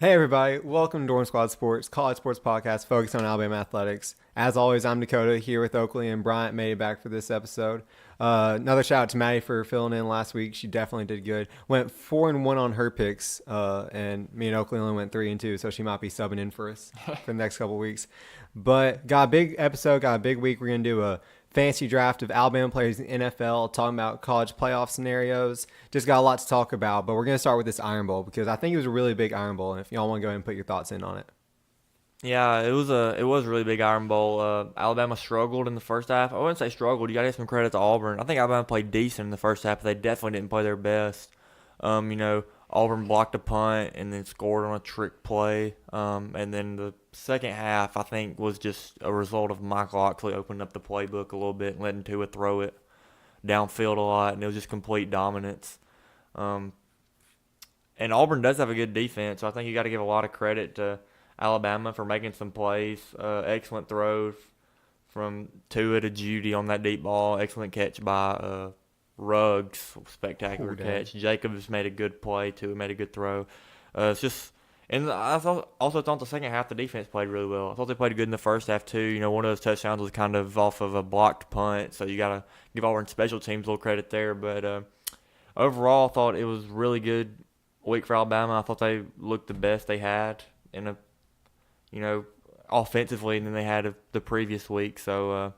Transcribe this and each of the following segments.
Hey everybody, welcome to Dorm Squad Sports, college sports podcast focused on Alabama athletics. As always, I'm Dakota here with Oakley, and Bryant made it back for this episode. Another shout out to Maddie for filling in last week. She definitely did good. Went 4-1 on her picks, and me and Oakley only went 3-2, so she might be subbing in for us for the next couple weeks. But got a big episode, got a big week. We're gonna do a fancy draft of Alabama players in the NFL, talking about college playoff scenarios. Just got a lot to talk about, but we're going to start with this Iron Bowl because I think it was a really big Iron Bowl, and if y'all want to go ahead and put your thoughts in on it. Yeah, it was a really big Iron Bowl. Alabama struggled in the first half. I wouldn't say struggled. You got to give some credit to Auburn. I think Alabama played decent in the first half, but they definitely didn't play their best. Auburn blocked a punt and then scored on a trick play. And then the second half, I think, was just a result of Michael Oxley opening up the playbook a little bit and letting Tua throw it downfield a lot, and it was just complete dominance. Um, and Auburn does have a good defense, so I think you got to give a lot of credit to Alabama for making some plays. Excellent throw from Tua to Judy on that deep ball. Excellent catch by Ruggs. Spectacular catch. Jacobs made a good play. Tua made a good throw. It's just, and also thought the second half the defense played really well. I thought they played good in the first half too. One of those touchdowns was kind of off of a blocked punt, so you got to give Auburn special teams a little credit there. But overall, I thought it was really good week for Alabama. I thought they looked the best they had in offensively than they had the previous week. So,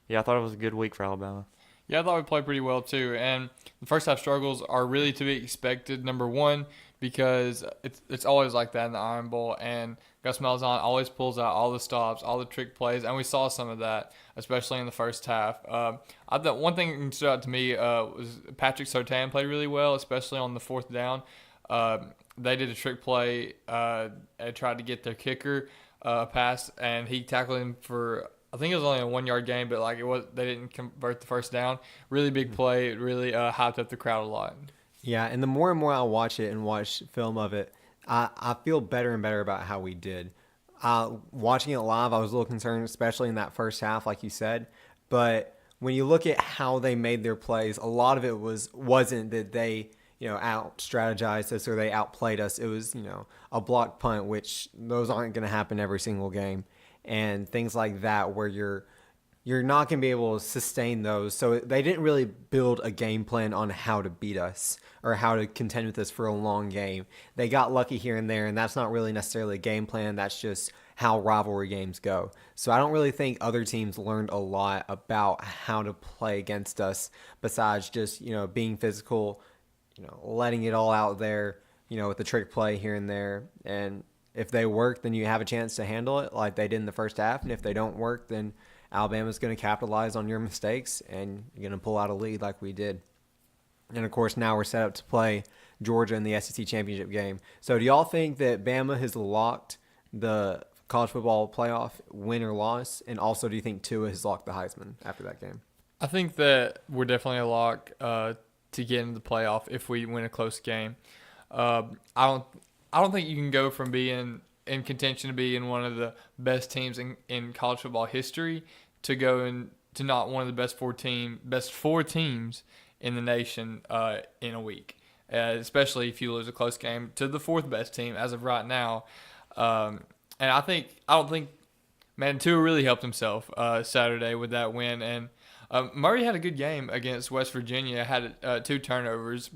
yeah, I thought it was a good week for Alabama. Yeah, I thought we played pretty well too. And the first half struggles are really to be expected. Number one, because it's always like that in the Iron Bowl. And Gus Malzahn always pulls out all the stops, all the trick plays, and we saw some of that, especially in the first half. I thought one thing that stood out to me was Patrick Surtain played really well, especially on the fourth down. They did a trick play and tried to get their kicker pass, and he tackled him for, I think it was only a 1 yard gain, but they didn't convert the first down. Really big play. It really hyped up the crowd a lot. Yeah, and the more and more I watch it and watch film of it, I feel better and better about how we did. Watching it live, I was a little concerned, especially in that first half, like you said. But when you look at how they made their plays, a lot of it wasn't that they out strategized us or they outplayed us. It was a blocked punt, which those aren't going to happen every single game, and things like that where you're not going to be able to sustain those. So they didn't really build a game plan on how to beat us or how to contend with us for a long game. They got lucky here and there, and that's not really necessarily a game plan. That's just how rivalry games go. So I don't really think other teams learned a lot about how to play against us besides just, being physical, letting it all out there, with the trick play here and there. And if they work, then you have a chance to handle it like they did in the first half. And if they don't work, then Alabama's going to capitalize on your mistakes and you're going to pull out a lead like we did. And, of course, now we're set up to play Georgia in the SEC championship game. So do y'all think that Bama has locked the college football playoff win or loss? And also, do you think Tua has locked the Heisman after that game? I think that we're definitely a lock to get into the playoff if we win a close game. I don't think you can go from being in contention to being one of the best teams in college football history to go to not one of the best four teams in the nation in a week, especially if you lose a close game to the fourth best team as of right now. And I don't think Tua really helped himself Saturday with that win. And Murray had a good game against West Virginia, had 2 turnovers.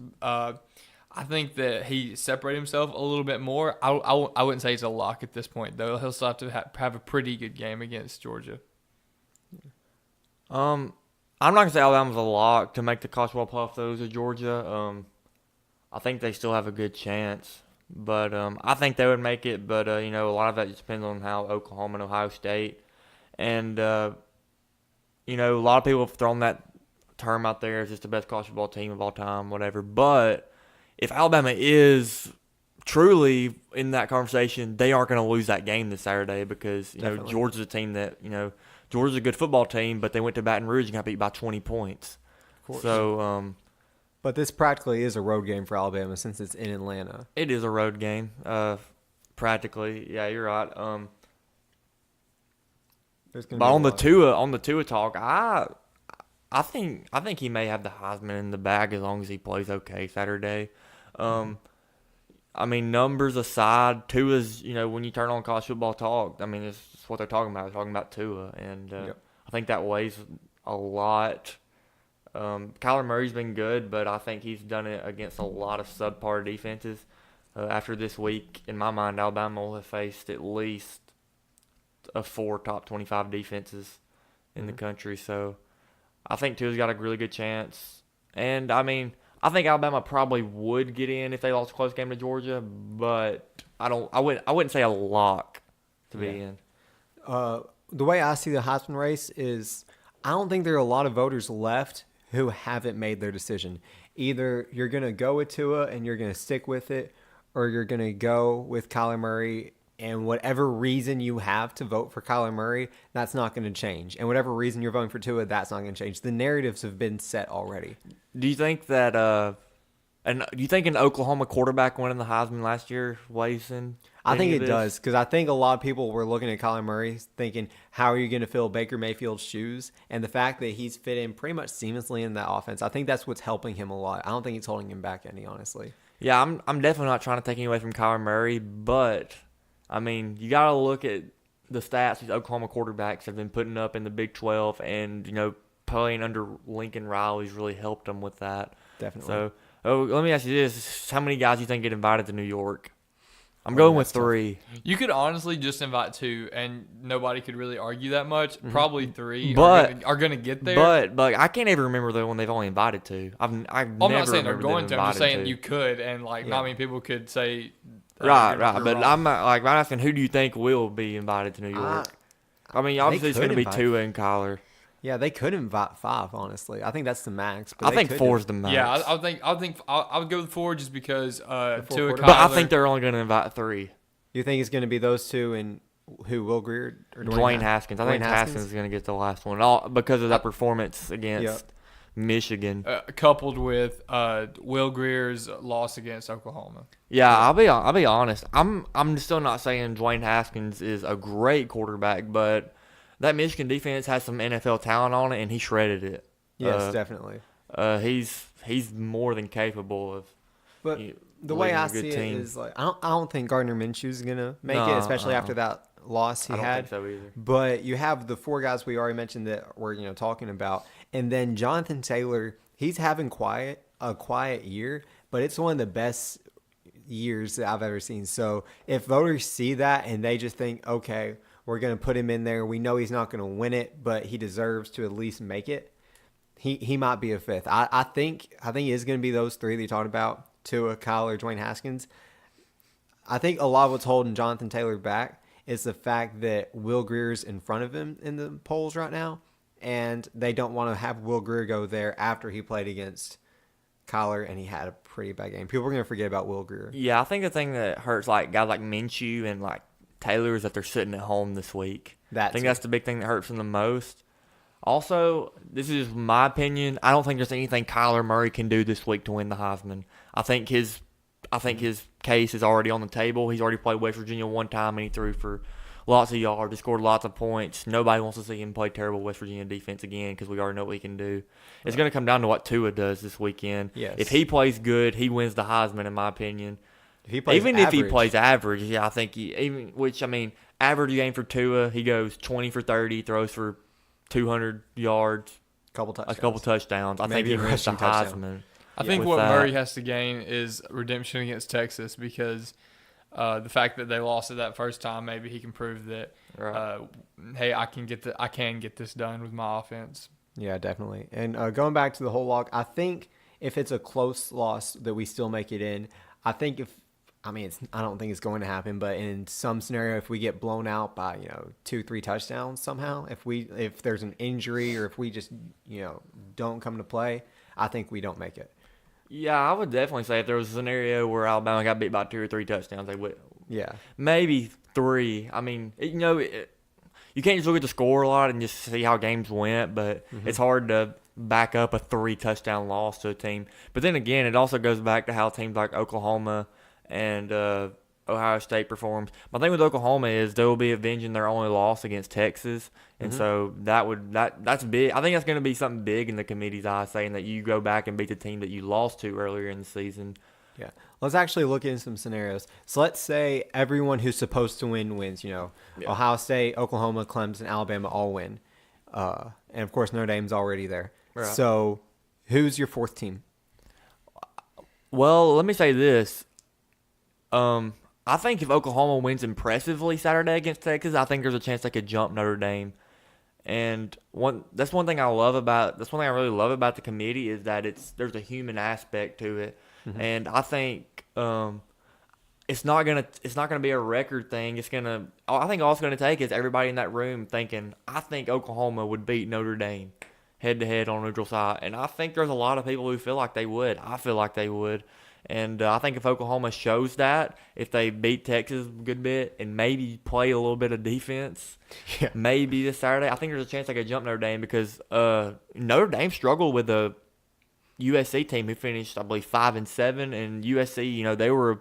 I think that he separated himself a little bit more. I wouldn't say he's a lock at this point, though. He'll still have to have a pretty good game against Georgia. I'm not going to say Alabama's a lock to make the college football playoff, though, to Georgia. I think they still have a good chance. But I think they would make it. But, a lot of that just depends on how Oklahoma and Ohio State. And, a lot of people have thrown that term out there as just the best college football team of all time, whatever. But if Alabama is truly in that conversation, they aren't going to lose that game this Saturday because, Georgia's a team that, Georgia's a good football team, but they went to Baton Rouge and got beat by 20 points. Of course. So, but this practically is a road game for Alabama since it's in Atlanta. It is a road game, practically. Yeah, you're right. But on the Tua talk, I think he may have the Heisman in the bag as long as he plays okay Saturday. I mean, numbers aside, Tua's, when you turn on college football talk, I mean, it's what they're talking about. They're talking about Tua, and Yep. I think that weighs a lot. Kyler Murray's been good, but I think he's done it against a lot of subpar defenses. After this week, in my mind, Alabama will have faced at least four top 25 defenses in the country. So I think Tua's got a really good chance. And, I mean, I think Alabama probably would get in if they lost a close game to Georgia, but I wouldn't say a lock to be Yeah. in. The way I see the Heisman race is I don't think there are a lot of voters left who haven't made their decision. Either you're going to go with Tua and you're going to stick with it, or you're going to go with Kyler Murray, and whatever reason you have to vote for Kyler Murray, that's not going to change. And whatever reason you're voting for Tua, that's not going to change. The narratives have been set already. Do you think that and do you think an Oklahoma quarterback winning the Heisman last year weighs in? I think any it of does, this? because I think a lot of people were looking at Kyler Murray thinking, how are you going to fill Baker Mayfield's shoes? And the fact that he's fit in pretty much seamlessly in that offense, I think that's what's helping him a lot. I don't think it's holding him back any, honestly. Yeah, I'm definitely not trying to take any away from Kyler Murray, but I mean, you got to look at the stats these Oklahoma quarterbacks have been putting up in the Big 12, and playing under Lincoln Riley's really helped them with that. Definitely. So, let me ask you this: how many guys do you think get invited to New York? I'm going with that's tough. 3. You could honestly just invite 2, and nobody could really argue that much. Probably 3 But- are gonna get there. But I can't ever remember the one they've only invited to. I've I'm never not saying they're remembered going them to. I'm just invited saying to. you could, and Yeah. not many people could say. Right. you're But wrong. I'm not, I'm asking, who do you think will be invited to New York? I mean, obviously it's could going to be invite- Tua and Kyler. Yeah, they could invite 5, honestly. I think that's the max. But I they think could 4 is the max. Yeah, I would go with 4 just because Tua quarterbacks. Kyler. But I think they're only going to invite 3. You think it's going to be those two and who, Will Greer or Dwayne Haskins. I think Dwayne Haskins is going to get the last one, all because of that performance against Yep. Michigan. coupled with Will Greer's loss against Oklahoma. Yeah, I'll be honest. I'm still not saying Dwayne Haskins is a great quarterback, but that Michigan defense has some NFL talent on it, and he shredded it. Yes, definitely. He's more than capable of. But you- the way leading I a good see it team. is like I don't think Gardner Minshew's gonna make it, No, especially after that loss he I don't had. think so either. But you have the 4 guys we already mentioned that we're talking about, and then Jonathan Taylor. He's having a quiet year, but it's one of the best years that I've ever seen. So if voters see that and they just think, okay, we're gonna put him in there, we know he's not gonna win it, but he deserves to at least make it. He might be a 5th. I think it is going to be those 3 that you talked about: Tua, Kyler, Dwayne Haskins. I think a lot of what's holding Jonathan Taylor back is the fact that Will Greer's in front of him in the polls right now, and they don't want to have Will Greer go there after he played against Kyler and he had a pretty bad game. People are going to forget about Will Greer. Yeah, I think the thing that hurts like guys like Minshew and like Taylor is that they're sitting at home this week. I think that's the big thing that hurts them the most. Also, this is my opinion. I don't think there's anything Kyler Murray can do this week to win the Heisman. I think his case is already on the table. He's already played West Virginia one time and he threw for lots of yards. He scored lots of points. Nobody wants to see him play terrible West Virginia defense again because we already know what he can do. It's going to come down to what Tua does this weekend. Yes. If he plays good, he wins the Heisman in my opinion. If he plays If he average, plays average, yeah, I think average game for Tua, he goes 20 for 30, throws for 200 yards, couple a touchdowns. couple touchdowns. I Maybe think a he wins the rushing touchdown. Heisman. I think with what that. Murray has to gain is redemption against Texas because the fact that they lost it that first time, maybe he can prove that, Right. hey, I can get this done with my offense. Yeah, definitely. And going back to the whole log, I think if it's a close loss that we still make it in, I don't think it's going to happen, but in some scenario, if we get blown out by 2-3 touchdowns somehow, if there's an injury or if we just don't come to play, I think we don't make it. Yeah, I would definitely say if there was a scenario where Alabama got beat by 2 or 3 touchdowns, they would. Yeah, Maybe 3. I mean, you can't just look at the score a lot and just see how games went, but it's hard to back up a 3 touchdown loss to a team. But then again, it also goes back to how teams like Oklahoma and Ohio State performs. My thing with Oklahoma is they will be avenging their only loss against Texas, and so that's big. I think that's going to be something big in the committee's eyes, saying that you go back and beat the team that you lost to earlier in the season. Yeah. Let's actually look into some scenarios. So let's say everyone who's supposed to win wins. Yeah. Ohio State, Oklahoma, Clemson, Alabama all win. And of course Notre Dame's already there. Right. So who's your fourth team? Well, let me say this. I think if Oklahoma wins impressively Saturday against Texas, I think there's a chance they could jump Notre Dame. And that's one thing I really love about the committee is that there's a human aspect to it. Mm-hmm. And I think it's not gonna be a record thing. I think all it's gonna take is everybody in that room thinking, I think Oklahoma would beat Notre Dame head to head on neutral site. And I think there's a lot of people who feel like they would. I feel like they would. And I think if Oklahoma shows that, if they beat Texas a good bit and maybe play a little bit of defense, maybe this Saturday, I think there's a chance they could jump Notre Dame because Notre Dame struggled with a USC team who finished, I believe, 5-7, and USC, they were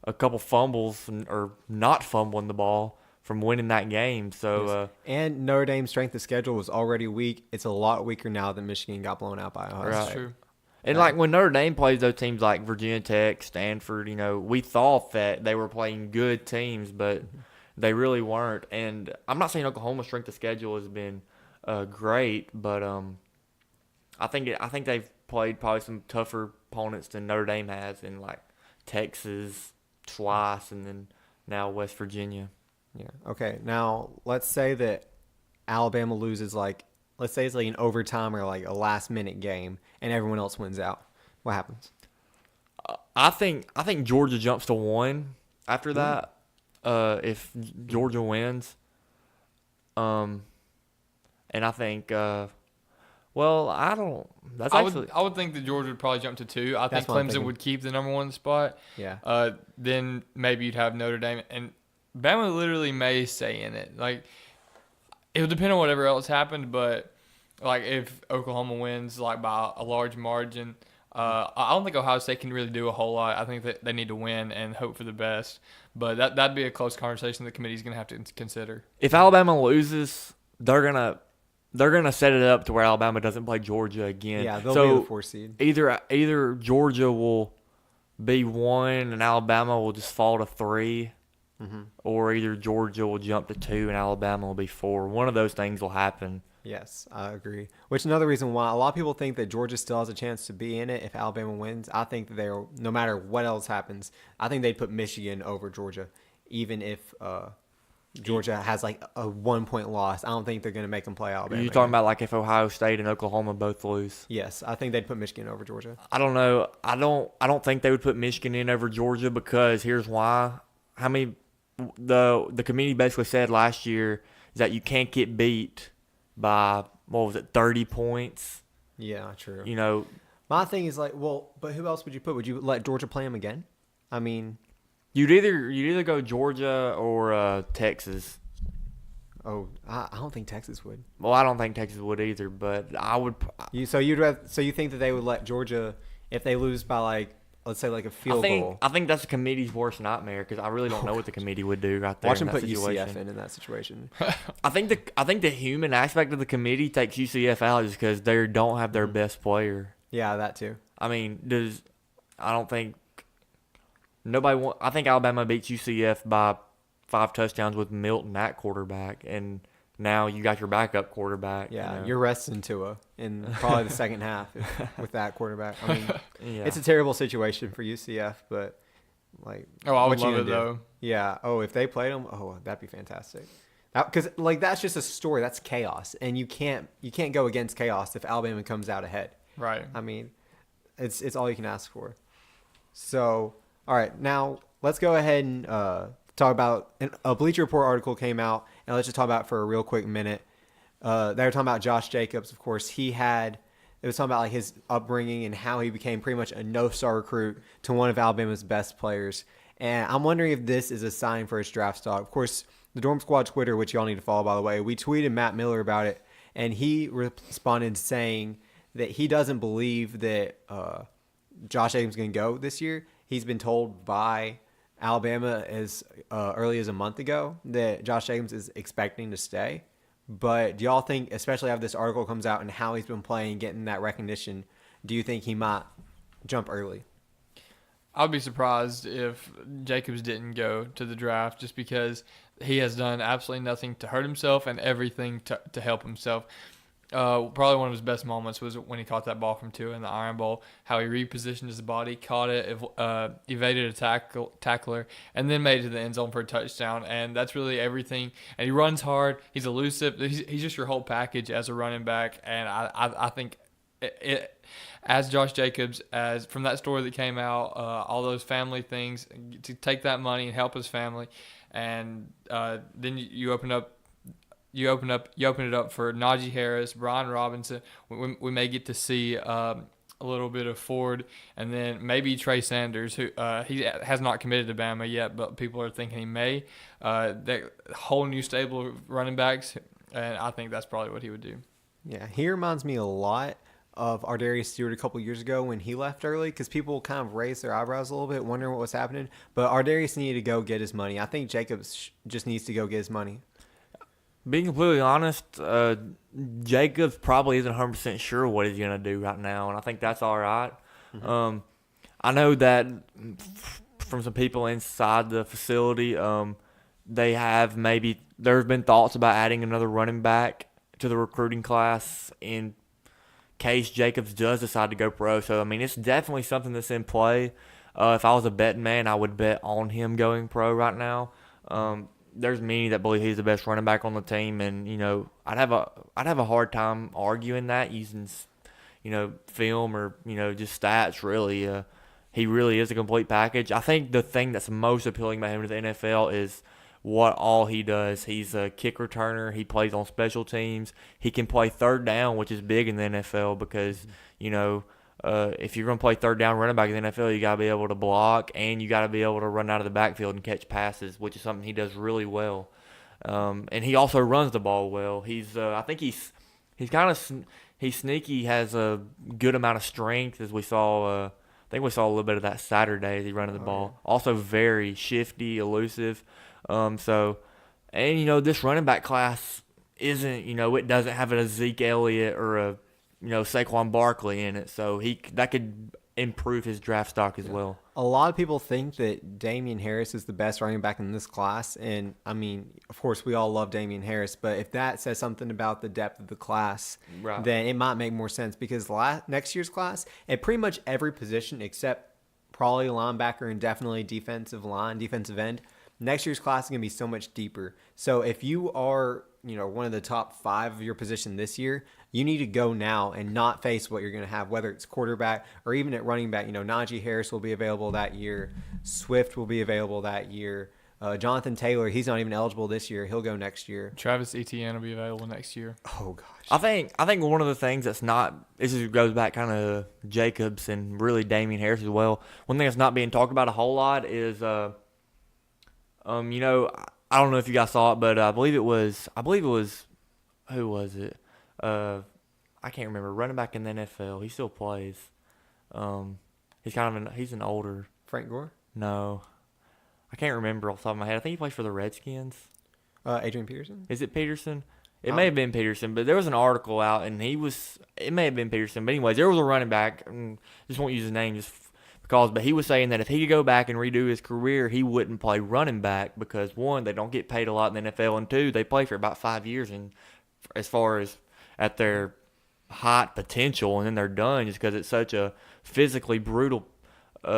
a couple fumbles or not fumbling the ball from winning that game. So and Notre Dame's strength of schedule was already weak. It's a lot weaker now than Michigan got blown out by Ohio Right. That's true. And like when Notre Dame plays those teams like Virginia Tech, Stanford, we thought that they were playing good teams, but they really weren't. And I'm not saying Oklahoma's strength of schedule has been great, but I think they've played probably some tougher opponents than Notre Dame has in like Texas twice, and then now West Virginia. Yeah. Okay. Now let's say that Alabama loses let's say it's like an overtime or like a last minute game and everyone else wins out. What happens? I think Georgia jumps to 1 after that. If Georgia wins. And I think I don't. That's actually. I would think that Georgia would probably jump to 2. I think That's what I'm Clemson thinking. would keep the number 1 spot. Yeah. Then maybe you'd have Notre Dame, and Bama literally may stay in it. Like, it would depend on whatever else happened, but like if Oklahoma wins like by a large margin, I don't think Ohio State can really do a whole lot. I think that they need to win and hope for the best. But that'd be a close conversation the committee's gonna have to consider. If Alabama loses, they're gonna set it up to where Alabama doesn't play Georgia again. Yeah, they'll be the 4 seed. Either Georgia will be 1 and Alabama will just fall to 3, or either Georgia will jump to 2 and Alabama will be 4. One of those things will happen. Yes, I agree. Which is another reason why a lot of people think that Georgia still has a chance to be in it if Alabama wins. I think that they're, no matter what else happens, I think they'd put Michigan over Georgia, even if Georgia has like a 1-point loss. I don't think they're going to make them play Alabama. You're talking about like if Ohio State and Oklahoma both lose. Yes, I think they'd put Michigan over Georgia. I don't know. I don't think they would put Michigan in over Georgia because here's why. The committee basically said last year is that you can't get beat by 30 points. Yeah, true. My thing is like, well, but who else would you put? Would you let Georgia play them again? I mean, you'd either go Georgia or Texas. oh, I don't think Texas would. Well, I don't think Texas would either, but I would. So you think that they would let Georgia if they lose by like, let's say like a field goal? I think that's the committee's worst nightmare because I really don't know what the committee would do right there. Watch in them that put situation. UCF in that situation. I think the human aspect of the committee takes UCF out just because they don't have their best player. Yeah, that too. I mean, I don't think I think Alabama beats UCF by 5 touchdowns with Milton at quarterback, and now you got your backup quarterback. Yeah, you're resting Tua in probably the second half with that quarterback. I mean, Yeah. it's a terrible situation for UCF, but like, Oh, I would what you love gonna it do? though. Yeah. Oh, if they played them, that'd be fantastic. Because like that's just a story. That's chaos, and you can't go against chaos if Alabama comes out ahead. Right. I mean, it's all you can ask for. So, all right, now let's go ahead and talk about a Bleacher Report article came out, and let's just talk about it for a real quick minute. They were talking about Josh Jacobs. Of course, it was talking about like his upbringing and how he became pretty much a no-star recruit to one of Alabama's best players. And I'm wondering if this is a sign for his draft stock. Of course, the Dorm Squad Twitter, which y'all need to follow, by the way, we tweeted Matt Miller about it, and he responded saying that he doesn't believe that Josh Jacobs is going to go this year. He's been told by Alabama as early as a month ago that Josh Jacobs is expecting to stay. But do y'all think, especially after this article comes out and how he's been playing, getting that recognition, do you think he might jump early? I'd be surprised if Jacobs didn't go to the draft just because he has done absolutely nothing to hurt himself and everything to help himself. Probably one of his best moments was when he caught that ball from Tua in the Iron Bowl. How he repositioned his body, caught it, evaded a tackler, and then made it to the end zone for a touchdown. And that's really everything. And he runs hard. He's elusive. He's just your whole package as a running back. And I think as Josh Jacobs, as from that story that came out, all those family things, to take that money and help his family, and then you open up you open it up for Najee Harris, Brian Robinson. We may get to see a little bit of Ford, and then maybe Trey Sanders, who he has not committed to Bama yet, but people are thinking he may. That whole new stable of running backs, and I think that's probably what he would do. Yeah, he reminds me a lot of Ardarius Stewart a couple years ago when he left early because people kind of raised their eyebrows a little bit, wondering what was happening. But Ardarius needed to go get his money. I think Jacobs just needs to go get his money. Being completely honest, Jacobs probably isn't 100% sure what he's going to do right now, and I think that's all right. Mm-hmm. I know that from some people inside the facility, there's been thoughts about adding another running back to the recruiting class in case Jacobs does decide to go pro. So, I mean, it's definitely something that's in play. If I was a betting man, I would bet on him going pro right now. There's many that believe he's the best running back on the team, and I'd have a hard time arguing that using film or just stats. Really, he really is a complete package. I think the thing that's most appealing about him to the NFL is what all he does. He's a kick returner. He plays on special teams. He can play third down, which is big in the NFL because if you're going to play third down running back in the NFL, you got to be able to block and you got to be able to run out of the backfield and catch passes, which is something he does really well. And he also runs the ball well. I think he's kind of he's sneaky. Has a good amount of strength, as we saw. I think we saw a little bit of that Saturday as he running the ball. Yeah. Also very shifty, elusive. This running back class isn't. It doesn't have a Zeke Elliott or a Saquon Barkley in it, so that could improve his draft stock as well. A lot of people think that Damian Harris is the best running back in this class, and I mean, of course, we all love Damian Harris, but if that says something about the depth of the class, right, then it might make more sense because next year's class, at pretty much every position except probably linebacker and definitely defensive end, next year's class is going to be so much deeper. So if you are one of the top 5 of your position this year, you need to go now and not face what you're going to have, whether it's quarterback or even at running back. Najee Harris will be available that year. Swift will be available that year. Jonathan Taylor, he's not even eligible this year. He'll go next year. Travis Etienne will be available next year. Oh, gosh. I think one of the things that's not – this just goes back kind of Jacobs and really Damian Harris as well. One thing that's not being talked about a whole lot is I don't know if you guys saw it, but I believe it was who was it? I can't remember. Running back in the NFL. He still plays. He's an older Frank Gore? No. I can't remember off the top of my head. I think he plays for the Redskins. Adrian Peterson? Is it Peterson? It may have been Peterson, but there was an article out, and it may have been Peterson. But anyways, there was a running back. Just won't use his name but he was saying that if he could go back and redo his career, he wouldn't play running back because, one, they don't get paid a lot in the NFL, and two, they play for about 5 years and as far as at their height potential, and then they're done just because it's such a physically brutal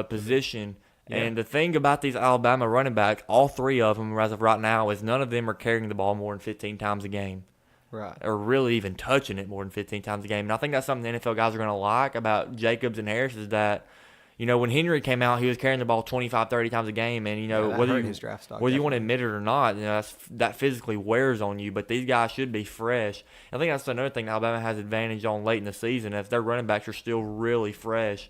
position. Yeah. And the thing about these Alabama running backs, all 3 of them as of right now, is none of them are carrying the ball more than 15 times a game. Right. Or really even touching it more than 15 times a game. And I think that's something the NFL guys are going to like about Jacobs and Harris is that, when Henry came out, he was carrying the ball 25, 30 times a game. And, whether you want to admit it or not, that physically wears on you. But these guys should be fresh. I think that's another thing Alabama has advantage on late in the season. If their running backs are still really fresh.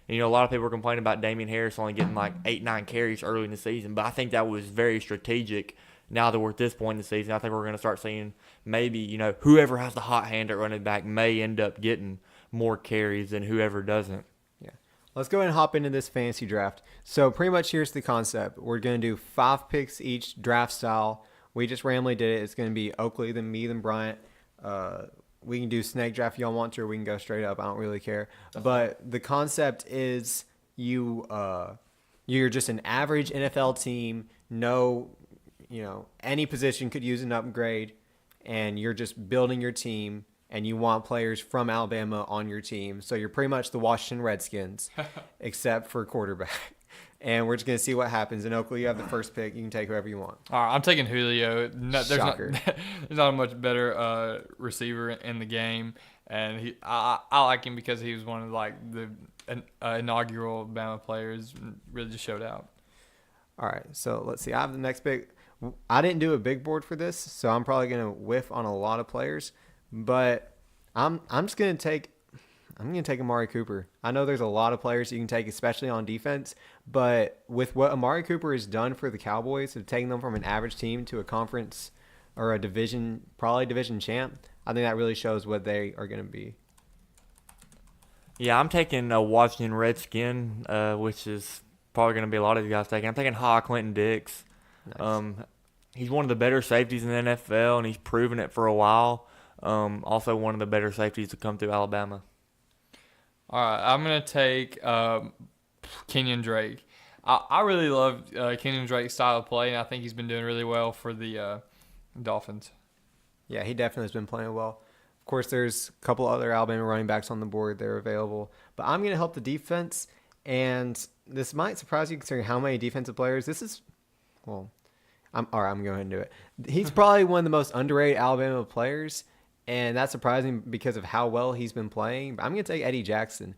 A lot of people are complaining about Damian Harris only getting like 8, 9 carries early in the season. But I think that was very strategic. Now that we're at this point in the season, I think we're going to start seeing maybe, whoever has the hot hand at running back may end up getting more carries than whoever doesn't. Let's go ahead and hop into this fantasy draft. So pretty much here's the concept. We're going to do 5 picks each draft style. We just randomly did it. It's going to be Oakley, then me, then Bryant. We can do snake draft if y'all want to, or we can go straight up. I don't really care. But the concept is you You're just an average NFL team. No, any position could use an upgrade, and you're just building your team, and you want players from Alabama on your team. So you're pretty much the Washington Redskins, except for quarterback. And we're just going to see what happens. In Oakley, you have the first pick. You can take whoever you want. All right, I'm taking Julio. There's Shocker. there's not a much better receiver in the game, and I like him because he was one of like the inaugural Bama players. Really just showed out. All right, so let's see. I have the next pick. I didn't do a big board for this, so I'm probably going to whiff on a lot of players. But I'm just going to take Amari Cooper. I know there's a lot of players you can take, especially on defense, but with what Amari Cooper has done for the Cowboys, of taking them from an average team to a conference or a division, probably division champ, I think that really shows what they are going to be. Yeah, I'm taking a Washington Redskin, which is probably going to be a lot of you guys taking. I'm taking Clinton Dix. Nice. He's one of the better safeties in the NFL, and he's proven it for a while. Also one of the better safeties to come through Alabama. All right, I'm gonna take Kenyon Drake. I really love Kenyon Drake's style of play, and I think he's been doing really well for the Dolphins. Yeah, he definitely has been playing well. Of course, there's a couple other Alabama running backs on the board. They're available. But I'm going to help the defense, and this might surprise you considering how many defensive players. All right, I'm going to go ahead and do it. He's probably one of the most underrated Alabama players, and that's surprising because of how well he's been playing. But I'm going to take Eddie Jackson.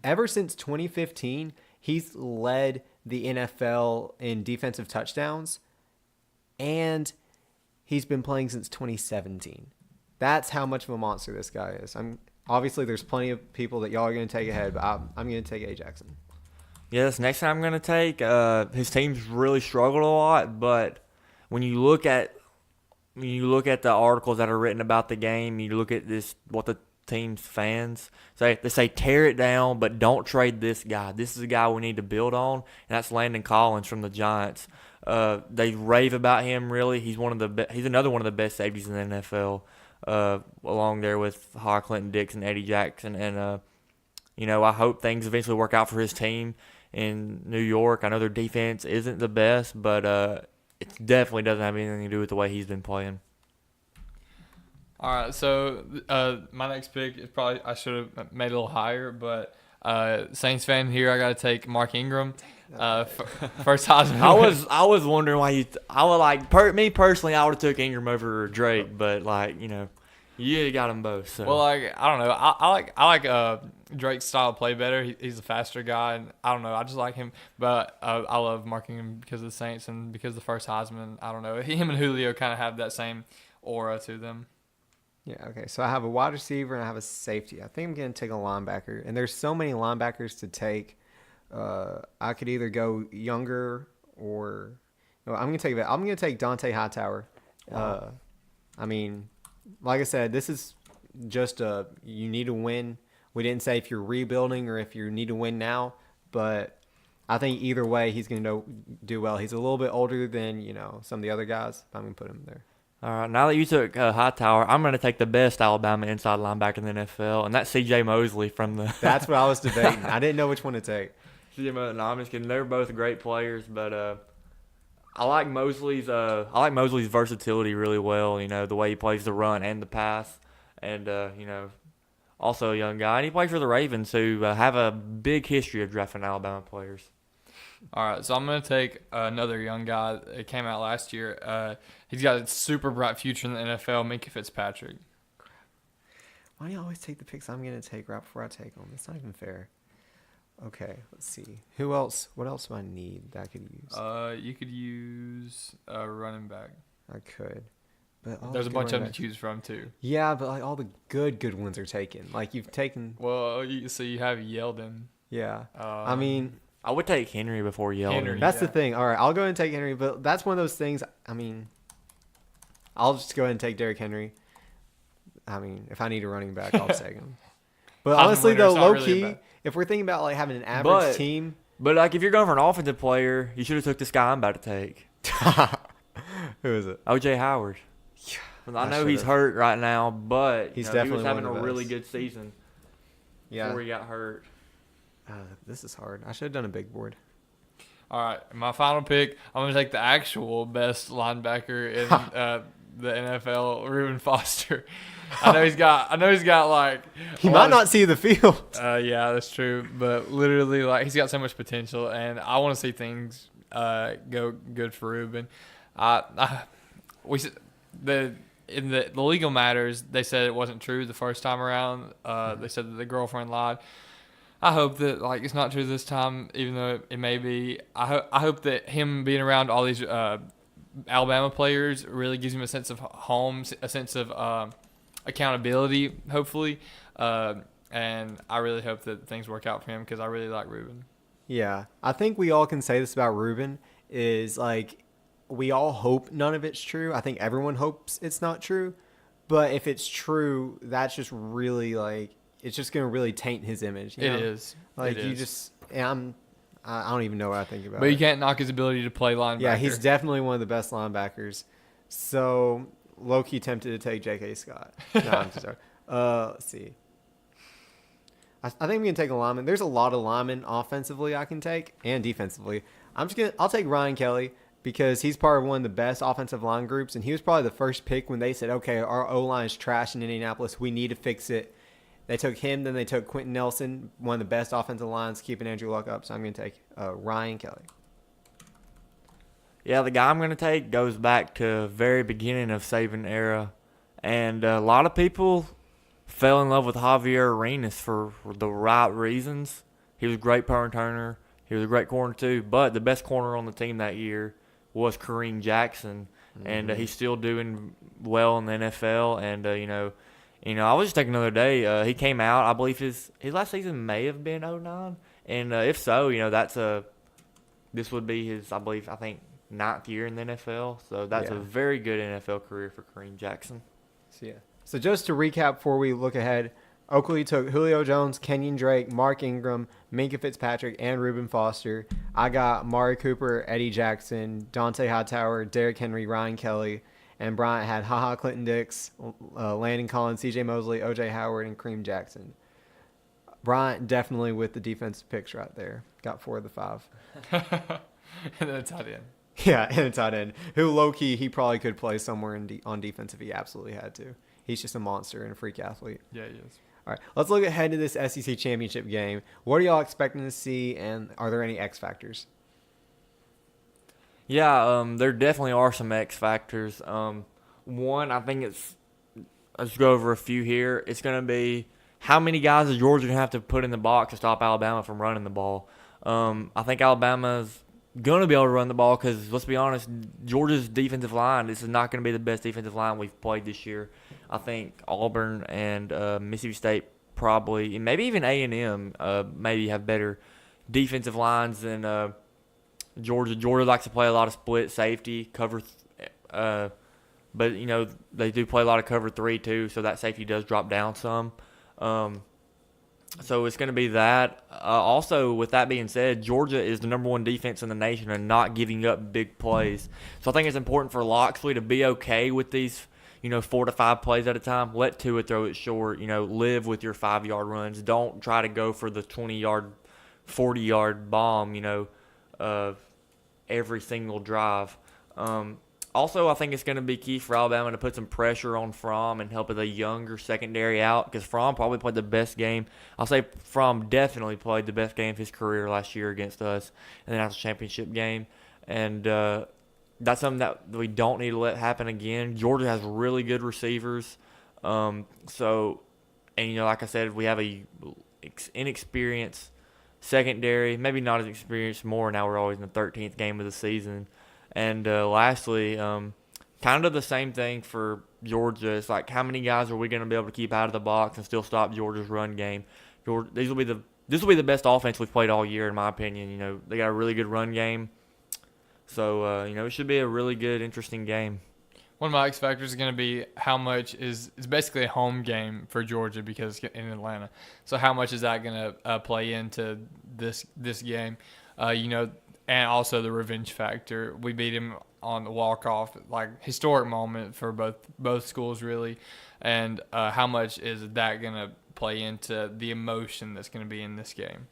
Ever since 2015, he's led the NFL in defensive touchdowns, and he's been playing since 2017. That's how much of a monster this guy is. Obviously, there's plenty of people that y'all are going to take ahead, but I'm going to take Eddie Jackson. Yeah, this next time I'm going to take. His team's really struggled a lot, but when you look at the articles that are written about the game, you look at what the team's fans say. They say tear it down, but don't trade this guy. This is a guy we need to build on, and that's Landon Collins from the Giants. They rave about him. Really, he's another one of the best safeties in the NFL, along there with Clinton Dix and Eddie Jackson. And I hope things eventually work out for his team in New York. I know their defense isn't the best, but it definitely doesn't have anything to do with the way he's been playing. All right, so my next pick is probably I should have made it a little higher, but Saints fan here, I got to take Mark Ingram, first Heisman. I was wondering why I would me personally, I would have took Ingram over Drake, but you got them both. So. Well, I don't know, I like Drake's style of play better. He's a faster guy, and I don't know, I just like him. But I love Mark Ingram because of the Saints and because of the first Heisman. I don't know, him and Julio kind of have that same aura to them. Yeah, okay. So I have a wide receiver and I have a safety. I think I'm going to take a linebacker. And there's so many linebackers to take. I could either go younger or I'm going to take Dante Hightower. Wow. Like I said, this is just you need to win. We didn't say if you're rebuilding or if you need to win now, but I think either way he's going to do well. He's a little bit older than, some of the other guys. I'm going to put him there. All right, now that you took Hightower, I'm going to take the best Alabama inside linebacker in the NFL, and that's C.J. Mosley from the. That's what I was debating. I didn't know which one to take. C.J. Mosley, no, I'm just kidding. They're both great players, but I like Mosley's versatility really well. The way he plays the run and the pass, and also a young guy, and he plays for the Ravens, who have a big history of drafting Alabama players. All right, so I'm going to take another young guy that came out last year. He's got a super bright future in the NFL, Minkah Fitzpatrick. Why do you always take the picks I'm going to take right before I take them? It's not even fair. Okay, let's see. Who else? What else do I need that I could use? You could use a running back. I could. But there's a bunch of them to choose from, too. Yeah, but all the good ones are taken. You've taken... Well, so you have Yeldon. Yeah. I would take Henry before Yeldon. That's the thing. All right, I'll go ahead and take Henry, but that's one of those things. I'll just go ahead and take Derrick Henry. If I need a running back, I'll take him. But honestly, though, low key, if we're thinking about having an average team, but if you're going for an offensive player, you should have took this guy I'm about to take. Who is it? O.J. Howard. I know he's hurt right now, but he was having a really good season before he got hurt. This is hard. I should have done a big board. All right, my final pick. I'm gonna take the actual best linebacker in the NFL, Reuben Foster. I know he's got like He a might lot of. not see the field. Yeah, that's true. But literally, like he's got so much potential, and I want to see things go good for Reuben. I we s- the in the legal matters, they said it wasn't true the first time around. They said that the girlfriend lied. I hope that like it's not true this time, even though it may be. I hope that him being around all these Alabama players really gives him a sense of home, a sense of accountability, hopefully. And I really hope that things work out for him because I really like Ruben. Yeah, I think we all can say this about Ruben is like we all hope none of it's true. I think everyone hopes it's not true, but if it's true, that's just really like it's just gonna really taint his image. You It know? is. Like It you is. just, and I don't even know what I think about But you it. can't knock his ability to play linebacker. Yeah, he's definitely one of the best linebackers. So low key tempted to take J.K. Scott. No, I'm just sorry. Let's see. I think we can take a lineman. There's a lot of linemen offensively I can take and defensively. I'll take Ryan Kelly because he's part of one of the best offensive line groups, and he was probably the first pick when they said, okay, our O line is trash in Indianapolis. We need to fix it. They took him, then they took Quentin Nelson, one of the best offensive lines, keeping Andrew Luck up. So I'm going to take Ryan Kelly. Yeah, the guy I'm going to take goes back to very beginning of Saban era, and a lot of people fell in love with Javier Arenas for the right reasons. He was a great punt returner. He was a great corner too, but the best corner on the team that year was Kareem Jackson, and he's still doing well in the NFL. And I was just thinking the other day, he came out. I believe his last season may have been '09, and if so, this would be his I think ninth year in the NFL. So that's a Yeah. very good NFL career for Kareem Jackson. So yeah. So just to recap before we look ahead, Oakley took Julio Jones, Kenyon Drake, Mark Ingram, Minka Fitzpatrick, and Reuben Foster. I got Mari Cooper, Eddie Jackson, Dante Hightower, Derrick Henry, Ryan Kelly, and Bryant had HaHa Clinton Dix, Landon Collins, CJ Mosley, OJ Howard, and Kareem Jackson. Bryant definitely with the defensive picks right there. Got 4 of the 5. And then it's tight end. Yeah, and a tight end who low-key he probably could play somewhere on defense if he absolutely had to. He's just a monster and a freak athlete. Yeah, he is. All right, let's look ahead to this SEC championship game. What are y'all expecting to see, and are there any X factors? Yeah, there definitely are some X factors. One, I think let's go over a few here. It's going to be how many guys is Georgia going to have to put in the box to stop Alabama from running the ball. I think Alabama's going to be able to run the ball because, let's be honest, Georgia's defensive line, this is not going to be the best defensive line we've played this year. I think Auburn and Mississippi State probably, and maybe even A&M maybe have better defensive lines than Georgia. Georgia likes to play a lot of split safety, cover, but they do play a lot of cover 3 too, so that safety does drop down some. So it's going to be that. Also, with that being said, Georgia is the number 1 defense in the nation and not giving up big plays. So I think it's important for Loxley to be okay with these, 4 to 5 plays at a time. Let Tua throw it short. Live with your 5-yard runs. Don't try to go for the 20-yard, 40-yard bomb, every single drive. Also, I think it's going to be key for Alabama to put some pressure on Fromm and help with a younger secondary out because Fromm probably played the best game. I'll say Fromm definitely played the best game of his career last year against us in the national championship game. And that's something that we don't need to let happen again. Georgia has really good receivers. Like I said, we have a inexperienced secondary, maybe not as experienced more now. We're always in the 13th game of the season. And lastly, kind of the same thing for Georgia. It's like how many guys are we going to be able to keep out of the box and still stop Georgia's run game? This will be the best offense we've played all year, in my opinion. They got a really good run game, so it should be a really good, interesting game. One of my X factors is going to be how much it's basically a home game for Georgia because it's in Atlanta. So how much is that going to play into this game? And also the revenge factor. We beat him on the walk-off, like historic moment for both schools really. And how much is that going to play into the emotion that's going to be in this game?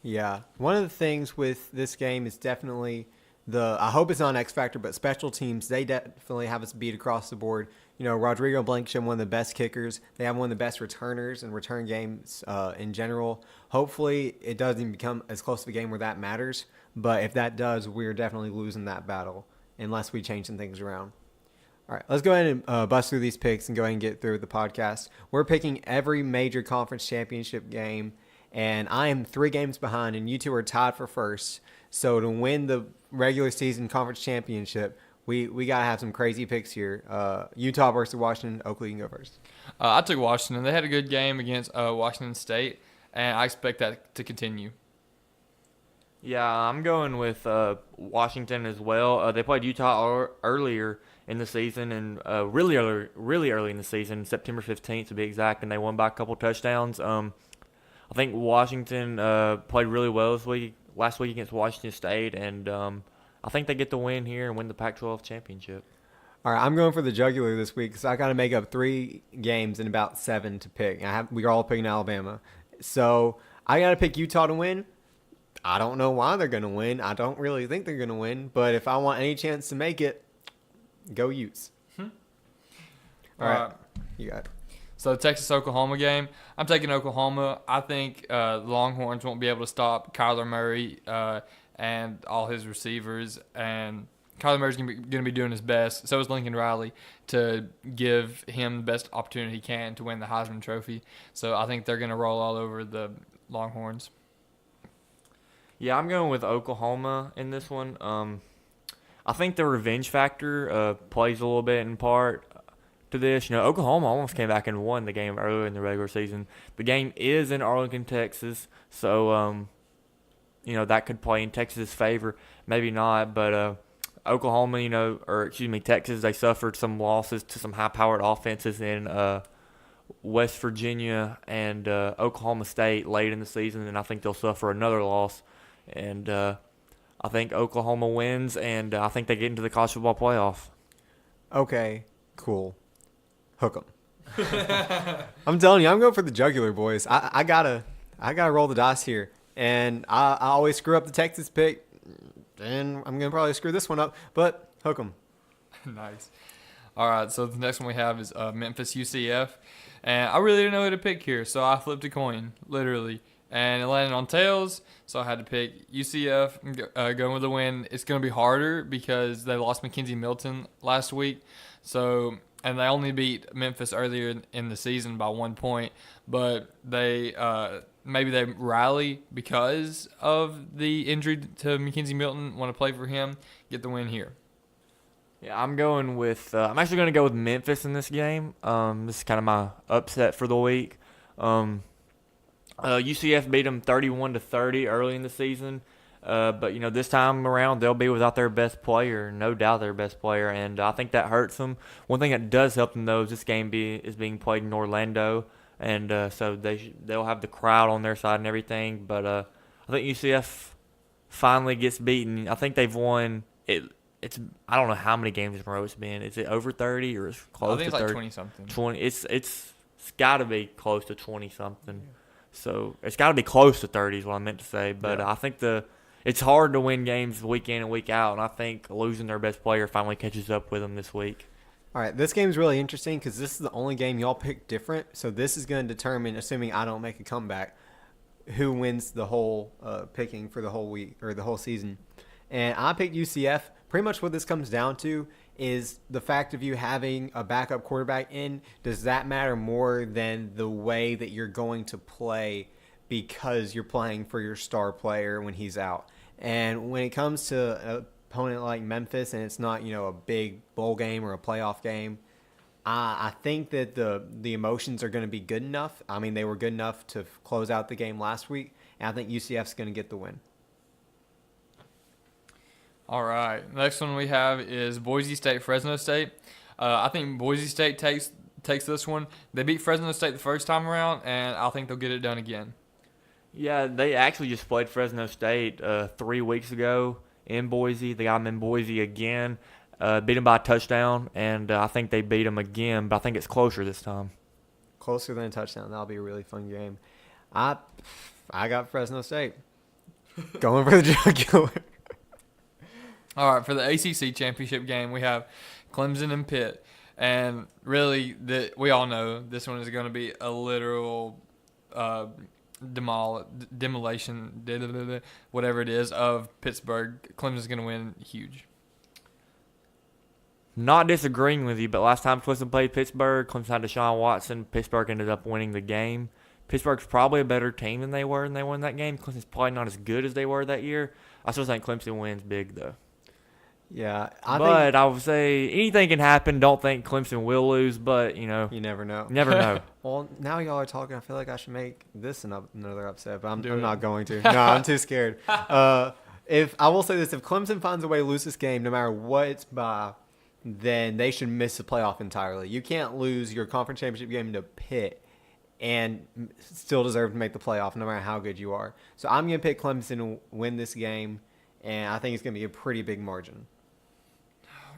Yeah. One of the things with this game is definitely I hope it's not an X factor, but special teams, they definitely have us beat across the board. You know, Rodrigo Blankenship, one of the best kickers. They have one of the best returners and return games in general. Hopefully, it doesn't become as close to a game where that matters. But if that does, we're definitely losing that battle unless we change some things around. All right, let's go ahead and bust through these picks and go ahead and get through the podcast. We're picking every major conference championship game, and I am 3 games behind, and you two are tied for first. So to win the regular season conference championship, we gotta have some crazy picks here. Utah versus Washington. Oakley, you can go first. I took Washington. They had a good game against Washington State, and I expect that to continue. Yeah, I'm going with Washington as well. They played Utah earlier in the season, and really early in the season, September 15th to be exact, and they won by a couple touchdowns. I think Washington played really well last week against Washington State, and I think they get the win here and win the Pac-12 championship. All right, I'm going for the jugular this week, so I got to make up 3 games and about 7 to pick. We're all picking Alabama, so I got to pick Utah to win. I don't know why they're going to win. I don't really think they're going to win, but if I want any chance to make it, go Utes. All right, you got it. So Texas-Oklahoma game, I'm taking Oklahoma. I think the Longhorns won't be able to stop Kyler Murray and all his receivers. And Kyler Murray's going to be doing his best. So is Lincoln Riley to give him the best opportunity he can to win the Heisman Trophy. So I think they're going to roll all over the Longhorns. Yeah, I'm going with Oklahoma in this one. I think the revenge factor plays a little bit in part to this. You know, Oklahoma almost came back and won the game earlier in the regular season. The game is in Arlington, Texas, so you know that could play in Texas' favor. Maybe not, but Oklahoma, Texas, they suffered some losses to some high-powered offenses in West Virginia and Oklahoma State late in the season, and I think they'll suffer another loss. And I think Oklahoma wins, and I think they get into the college football playoff. Okay, cool. Hook 'em. I'm telling you, I'm going for the jugular, boys. I gotta roll the dice here, and I always screw up the Texas pick, and I'm gonna probably screw this one up. But hook 'em. Nice. All right, so the next one we have is Memphis UCF, and I really didn't know who to pick here, so I flipped a coin, literally, and it landed on tails. So I had to pick UCF, going with the win. It's going to be harder because they lost Mackenzie Milton last week, and they only beat Memphis earlier in the season by 1 point, but they maybe they rally because of the injury to Mackenzie Milton, want to play for him, get the win here. Yeah, I'm actually going to go with Memphis in this game. This is kind of my upset for the week. UCF beat them 31-30 early in the season. But, this time around, they'll be without their best player, no doubt their best player, and I think that hurts them. One thing that does help them, though, is this game is being played in Orlando, and so they'll have the crowd on their side and everything. But I think UCF finally gets beaten. I think they've won it. I don't know how many games in a row it's been. Is it over 30 or is close to 30? I think it's like 20-something. 20. It's got to be close to 20-something. Yeah. So it's got to be close to 30 is what I meant to say. But I think it's hard to win games week in and week out, and I think losing their best player finally catches up with them this week. All right, this game is really interesting because this is the only game y'all picked different. So this is going to determine, assuming I don't make a comeback, who wins the whole picking for the whole week or the whole season. And I picked UCF. Pretty much what this comes down to is the fact of you having a backup quarterback in. Does that matter more than the way that you're going to play because you're playing for your star player when he's out? And when it comes to an opponent like Memphis and it's not, a big bowl game or a playoff game, I think that the emotions are going to be good enough. I mean, they were good enough to close out the game last week, and I think UCF's going to get the win. All right. Next one we have is Boise State, Fresno State. I think Boise State takes this one. They beat Fresno State the first time around, and I think they'll get it done again. Yeah, they actually just played Fresno State 3 weeks ago in Boise. They got them in Boise again, beat them by a touchdown, and I think they beat them again, but I think it's closer this time. Closer than a touchdown. That'll be a really fun game. I got Fresno State. Going for the jugular. All right, for the ACC championship game, we have Clemson and Pitt, and really, we all know this one is going to be a literal uh, demolition, whatever it is, of Pittsburgh. Clemson's going to win huge. Not disagreeing with you, but last time Clemson played Pittsburgh, Clemson had Deshaun Watson. Pittsburgh ended up winning the game. Pittsburgh's probably a better team than they were, and they won that game. Clemson's probably not as good as they were that year. I still think Clemson wins big, though. Yeah, But I would say anything can happen. Don't think Clemson will lose, but, you never know. you never know. Well, now y'all are talking. I feel like I should make this another upset, but I'm Do it. not going to. No, I'm too scared. If I will say this, if Clemson finds a way to lose this game, no matter what it's by, then they should miss the playoff entirely. You can't lose your conference championship game to Pitt and still deserve to make the playoff, no matter how good you are. So I'm going to pick Clemson to win this game, and I think it's going to be a pretty big margin.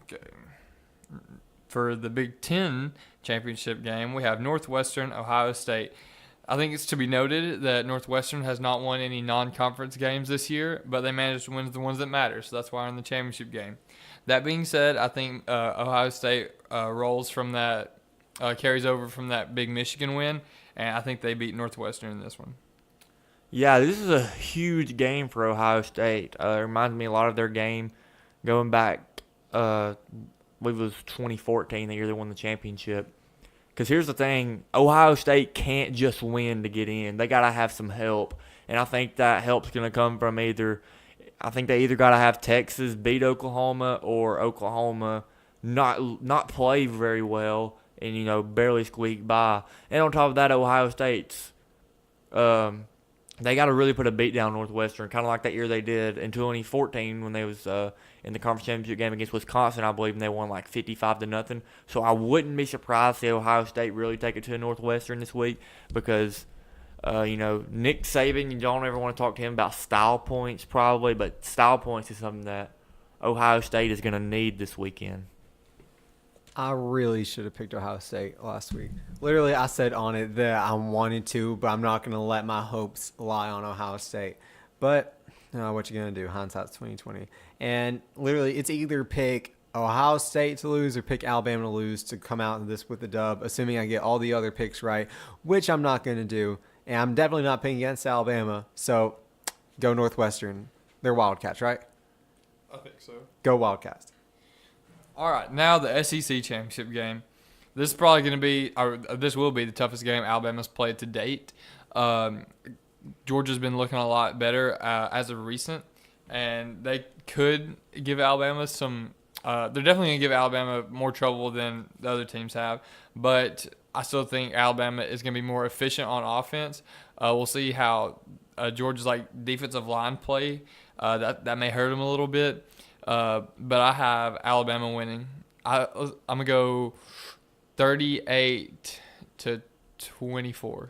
Okay. For the Big Ten championship game, we have Northwestern, Ohio State. I think it's to be noted that Northwestern has not won any non-conference games this year, but they managed to win the ones that matter, so that's why they're in the championship game. That being said, I think Ohio State rolls from that, carries over from that big Michigan win, and I think they beat Northwestern in this one. Yeah, this is a huge game for Ohio State. It reminds me a lot of their game going back, I believe it was 2014, the year they won the championship. Because here's the thing, Ohio State can't just win to get in. They got to have some help. And I think that help's going to come from they either got to have Texas beat Oklahoma or Oklahoma not play very well and, barely squeak by. And on top of that, Ohio State's they got to really put a beat down Northwestern, kind of like that year they did in 2014 when they was in the conference championship game against Wisconsin, I believe, and they won like 55-0. So I wouldn't be surprised to see Ohio State really take it to Northwestern this week because, Nick Saban, you don't ever want to talk to him about style points probably, but style points is something that Ohio State is going to need this weekend. I really should have picked Ohio State last week. Literally, I said on it that I wanted to, but I'm not going to let my hopes lie on Ohio State. But what you going to do? Hindsight's 20/20. And literally, it's either pick Ohio State to lose or pick Alabama to lose to come out of this with the dub, assuming I get all the other picks right, which I'm not going to do. And I'm definitely not picking against Alabama. So go Northwestern. They're Wildcats, right? I think so. Go Wildcats. All right, now the SEC championship game. This is probably going to be, or this will be the toughest game Alabama's played to date. Georgia's been looking a lot better as of recent, and they could give Alabama some. They're definitely going to give Alabama more trouble than the other teams have, but I still think Alabama is going to be more efficient on offense. We'll see how Georgia's defensive line play. That may hurt them a little bit. But I have Alabama winning. I'm gonna go 38-24.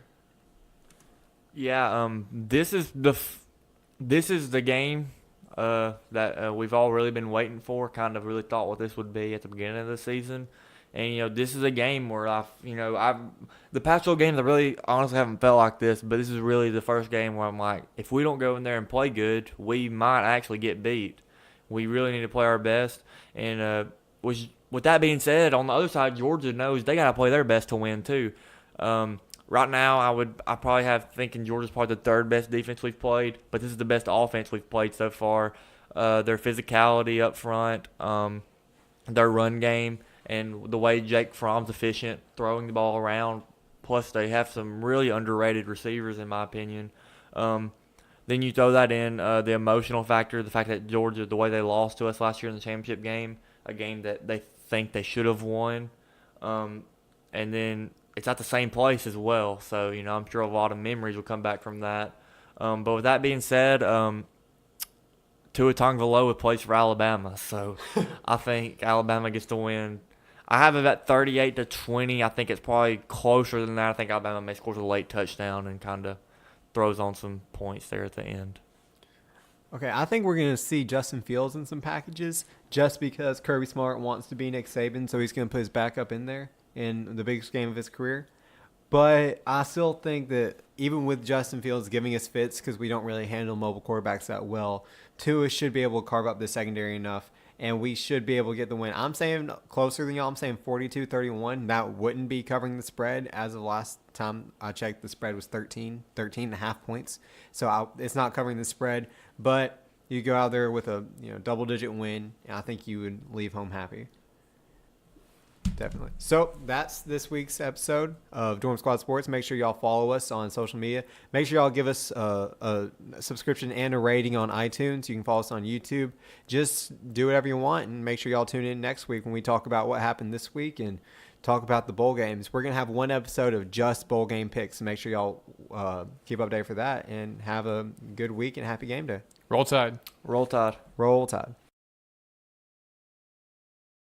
Yeah, this is the game that we've all really been waiting for. Kind of really thought what this would be at the beginning of the season, and this is a game where the past 2 games I really honestly haven't felt like this, but this is really the first game where I'm like, if we don't go in there and play good, we might actually get beat. We really need to play our best. And with that being said, on the other side, Georgia knows they got to play their best to win too. Right now, I probably have thinking Georgia's probably the 3rd best defense we've played, but this is the best offense we've played so far. Their physicality up front, their run game, and the way Jake Fromm's efficient throwing the ball around. Plus, they have some really underrated receivers, in my opinion. Then you throw that in the emotional factor, the fact that Georgia, the way they lost to us last year in the championship game, a game that they think they should have won. And then it's at the same place as well. So, I'm sure a lot of memories will come back from that. But with that being said, Tua Tagovailoa plays for Alabama. So I think Alabama gets to win. I have it at 38-20. I think it's probably closer than that. I think Alabama may score a late touchdown and kind of throws on some points there at the end. Okay, I think we're going to see Justin Fields in some packages just because Kirby Smart wants to be Nick Saban, so he's going to put his backup in there in the biggest game of his career. But I still think that even with Justin Fields giving us fits because we don't really handle mobile quarterbacks that well, Tua should be able to carve up the secondary enough, and we should be able to get the win. I'm saying closer than y'all. I'm saying 42-31. That wouldn't be covering the spread. As of last time I checked, the spread was 13 and a half points. So it's not covering the spread, but you go out there with a double-digit win, and I think you would leave home happy. Definitely. So that's this week's episode of Dorm Squad Sports. Make sure y'all follow us on social media. Make sure y'all give us a subscription and a rating on iTunes. You can follow us on YouTube. Just do whatever you want, and make sure y'all tune in next week when we talk about what happened this week and talk about the bowl games. We're going to have one episode of just bowl game picks. So make sure y'all keep updated for that, and have a good week and happy game day. Roll Tide. Roll Tide. Roll Tide.